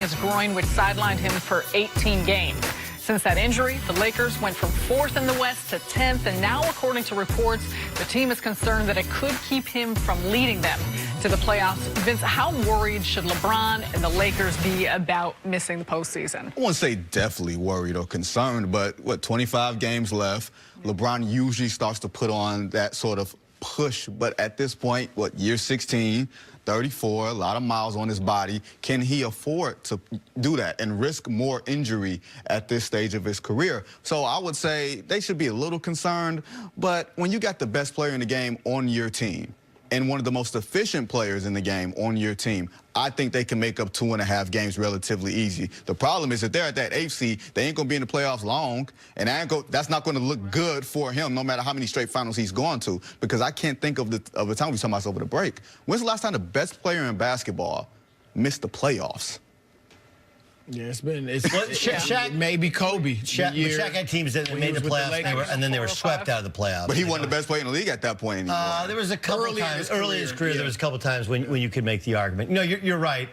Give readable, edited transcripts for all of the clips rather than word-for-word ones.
His groin, which sidelined him for 18 games. Since that injury, the Lakers went from 4th in the West to 10th, and now, according to reports, the team is concerned that it could keep him from leading them to the playoffs. Vince, how worried should LeBron and the Lakers be about missing the postseason? I wouldn't say definitely worried or concerned, but 25 games left. LeBron usually starts to put on that sort of push, but at this point, year 16, 34, a lot of miles on his body. Can he afford to do that and risk more injury at this stage of his career? So I would say they should be a little concerned, but when you got the best player in the game on your team and one of the most efficient players in the game on your team, I think they can make up 2.5 games relatively easy. The problem is that they're at that 8th seed. They ain't going to be in the playoffs long, and that's not going to look good for him no matter how many straight finals he's gone to, because I can't think of the time we talking about over the break. When's the last time the best player in basketball missed the playoffs? Yeah, Shaq, maybe Kobe. Shaq had teams that made the playoffs, and then they were swept out of the playoffs. But he wasn't the best player in the league at that point anymore. There was a couple of times early in his career. There was a couple of times when you could make the argument. No, you're right.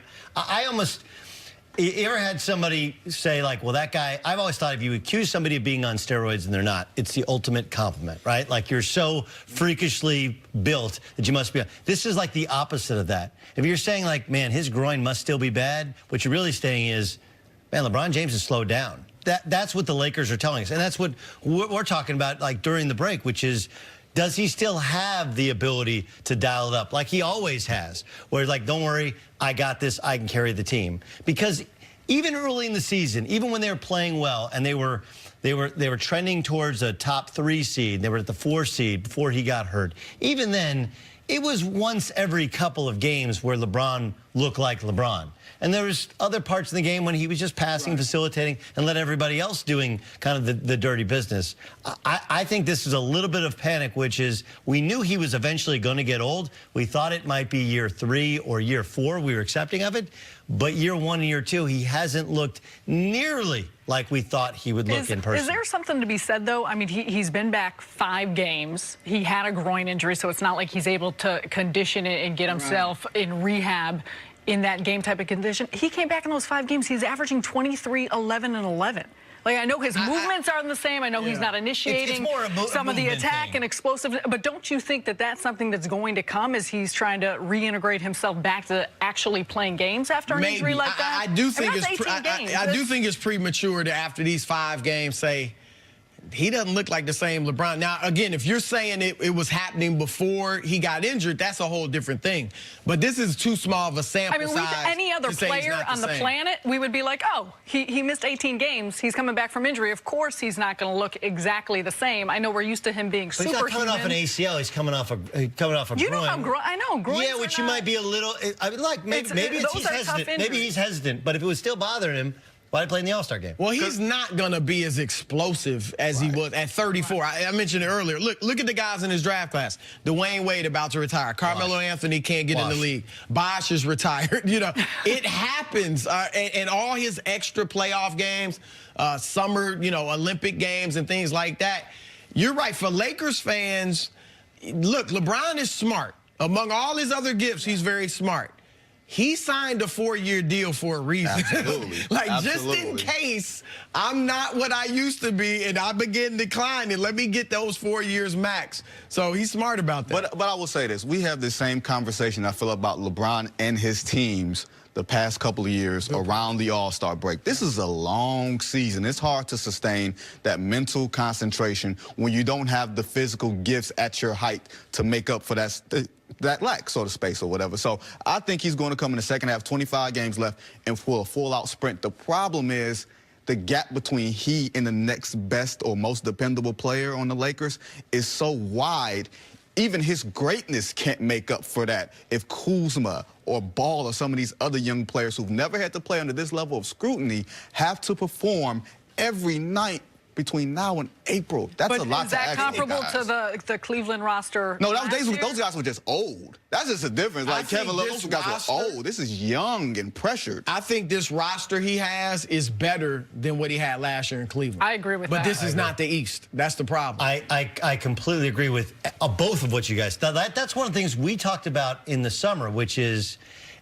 You ever had somebody say, like, well, that guy, I've always thought if you accuse somebody of being on steroids and they're not, it's the ultimate compliment, right? Like, you're so freakishly built that you must be. This is like the opposite of that. If you're saying, like, man, his groin must still be bad, what you're really saying is, man, LeBron James has slowed down. That's what the Lakers are telling us. And that's what we're talking about, like, during the break, which is, does he still have the ability to dial it up like he always has? Where, like, don't worry, I got this, I can carry the team. Because even early in the season, even when they were playing well and they were trending towards a top 3 seed, they were at the 4 seed before he got hurt. Even then, it was once every couple of games where LeBron looked like LeBron. And there was other parts of the game when he was just passing, facilitating, and let everybody else doing kind of the dirty business. I think this is a little bit of panic, which is we knew he was eventually going to get old. We thought it might be year 3 or year 4. We were accepting of it. But year 1 and year 2, he hasn't looked nearly like we thought he would look in person. Is there something to be said, though? I mean, he's been back 5 games. He had a groin injury, so it's not like he's able to condition it and get himself in rehab in that game type of condition. He came back in those 5 games. He's averaging 23, 11, and 11. Like, I know his movements aren't the same. I know he's not initiating some of the attack and explosive. But don't you think that that's something that's going to come as he's trying to reintegrate himself back to actually playing games after an injury like that? I do think I do think it's premature to, after these 5 games, say he doesn't look like the same LeBron. Now, again, if you're saying it was happening before he got injured, that's a whole different thing. But this is too small of a sample size. I mean, any other player on the planet, we would be like, oh, he missed 18 games. He's coming back from injury. Of course he's not going to look exactly the same. I know we're used to him being superhuman. He's not coming off an ACL. He's coming off a groin. You know how I know. Groins yeah, which you might be a little, maybe he's hesitant. Maybe he's hesitant. But if it was still bothering him, why did he play in the All-Star game? Well, he's not going to be as explosive as he was at 34. I mentioned it earlier. Look at the guys in his draft class. Dwayne Wade about to retire. Carmelo Anthony can't get in the league. Bosh is retired. You know, it happens. And all his extra playoff games, summer, Olympic games and things like that. You're right. For Lakers fans, look, LeBron is smart. Among all his other gifts, he's very smart. He signed a 4-year deal for a reason. Absolutely. Just in case I'm not what I used to be and I begin declining, let me get those 4 years max. So he's smart about that. But I will say this. We have the same conversation, I feel, about LeBron and his teams the past couple of years around the All-Star break. This is a long season. It's hard to sustain that mental concentration when you don't have the physical gifts at your height to make up for that lack, so to speak, or whatever. So I think he's going to come in the second half, 25 games left, and for a full-out sprint. The problem is the gap between he and the next best or most dependable player on the Lakers is so wide. Even his greatness can't make up for that if Kuzma or Ball or some of these other young players who've never had to play under this level of scrutiny have to perform every night between now and April. That's a lot to ask. Is that comparable to the Cleveland roster? No, those guys were just old. That's just a difference. Like Kevin Love, those guys were old. This is young and pressured. I think this roster he has is better than what he had last year in Cleveland. I agree with that. But this is not the East. That's the problem. I completely agree with both of what you guys. That's one of the things we talked about in the summer, which is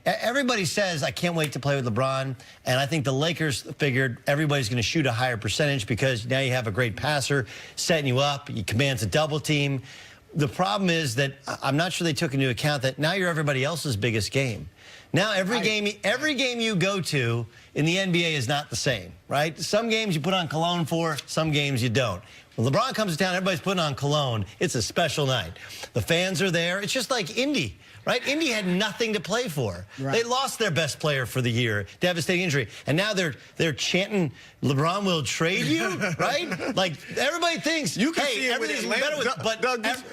everybody says, I can't wait to play with LeBron. And I think the Lakers figured everybody's going to shoot a higher percentage because now you have a great passer setting you up. He commands a double team. The problem is that I'm not sure they took into account that now you're everybody else's biggest game. Now every game you go to in the NBA is not the same, right? Some games you put on cologne for, some games you don't. When LeBron comes to town, everybody's putting on cologne. It's a special night. The fans are there. It's just like Indy, right? Indy had nothing to play for. Right. They lost their best player for the year, devastating injury, and now they're chanting, "LeBron will trade you," right? Like everybody thinks, you can hey, see it everything's with better with. But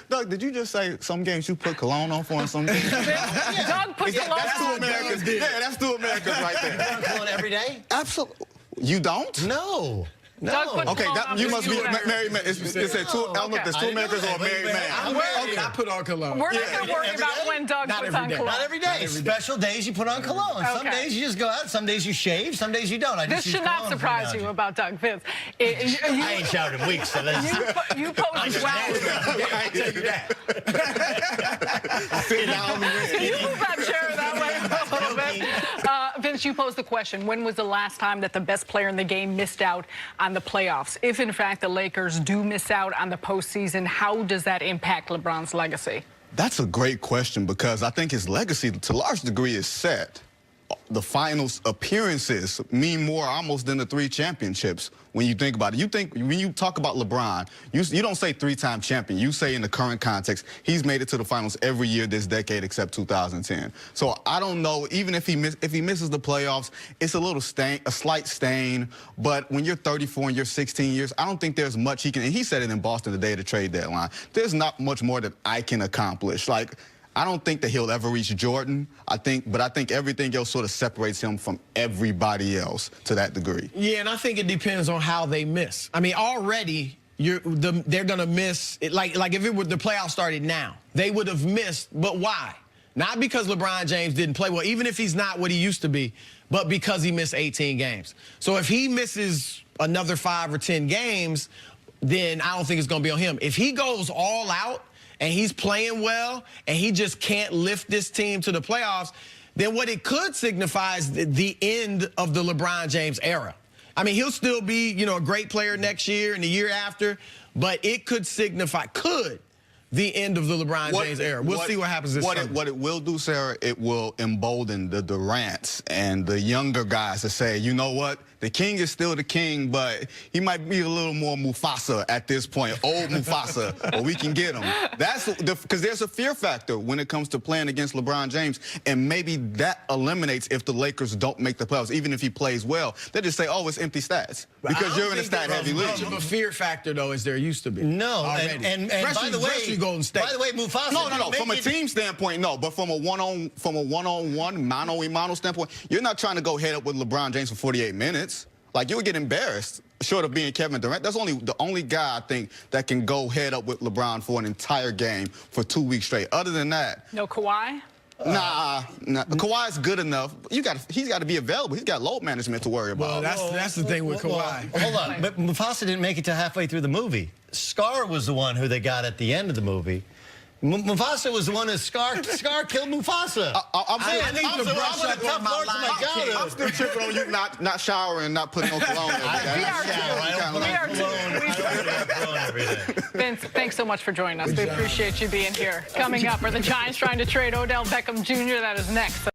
Doug, did you just say some games you put cologne on for and some games? Doug put cologne That's two on. Americans. Yeah, that's two Americans right there. you put on cologne every day? Absolutely. You don't? No. Doug put Okay, cologne on you for must be you. a married man. It said two. I don't know if there's two Americans or a married man. I put on cologne. We're not going to worry about when Doug puts on cologne. Not every day. Special days you put on cologne. Some Okay. days you just go out. Some days you shave. Some days you don't. I just This use should not cologne for surprise analogy. you about Doug, Vince. I ain't showered in weeks, so that's... You posed well. I tell you that. Can you move that chair that way a little bit? Vince, you posed the question, when was the last time that the best player in the game missed out on the playoffs? If, in fact, the Lakers do miss out on the postseason, how does that impact LeBron's legacy? That's a great question because I think his legacy, to a large degree, is set. The finals appearances mean more almost than the 3 championships when you think about it. You think when you talk about LeBron, you don't say 3-time champion. You say in the current context, he's made it to the finals every year this decade except 2010. So I don't know, even if he misses the playoffs, it's a slight stain. But when you're 34 and you're 16 years, I don't think there's much he can. And he said it in Boston the day of the trade deadline. There's not much more that I can accomplish. Like, I don't think that he'll ever reach Jordan. But I think everything else sort of separates him from everybody else to that degree. Yeah, and I think it depends on how they miss. I mean, already they're gonna miss it. Like if it were the playoffs started now, they would have missed. But why? Not because LeBron James didn't play well, even if he's not what he used to be, but because he missed 18 games. So if he misses another 5 or 10 games, then I don't think it's gonna be on him. If he goes all out and he's playing well, and he just can't lift this team to the playoffs, then what it could signify is the end of the LeBron James era. I mean, he'll still be, a great player next year and the year after, but it could signify, the end of the LeBron James era. We'll see what happens this summer. What it will do, Sarah, it will embolden the Durants and the younger guys to say, you know what? The king is still the king, but he might be a little more Mufasa at this point, old Mufasa, but we can get him. That's because there's a fear factor when it comes to playing against LeBron James, and maybe that eliminates if the Lakers don't make the playoffs, even if he plays well. They just say, oh, it's empty stats because you're in a stat-heavy league. Much of a fear factor, though, as there used to be. No, and by the way, Golden State. By the way, Mufasa. No. From a team standpoint, no. But from a one-on-one, mano-a-mano standpoint, you're not trying to go head up with LeBron James for 48 minutes. Like, you would get embarrassed, short of being Kevin Durant. That's the only guy, I think, that can go head up with LeBron for an entire game for 2 weeks straight. Other than that... No Kawhi? Nah. Kawhi's good enough. He's got to be available. He's got load management to worry about. Well, that's the thing with Kawhi. Hold on, but Mufasa didn't make it to halfway through the movie. Scar was the one who they got at the end of the movie. Mufasa was the one that Scar killed Mufasa. I'm still tripping on you not showering, not putting on cologne every day. Vince, thanks so much for joining us. We appreciate you being here. Coming up, are the Giants trying to trade Odell Beckham Jr.? That is next.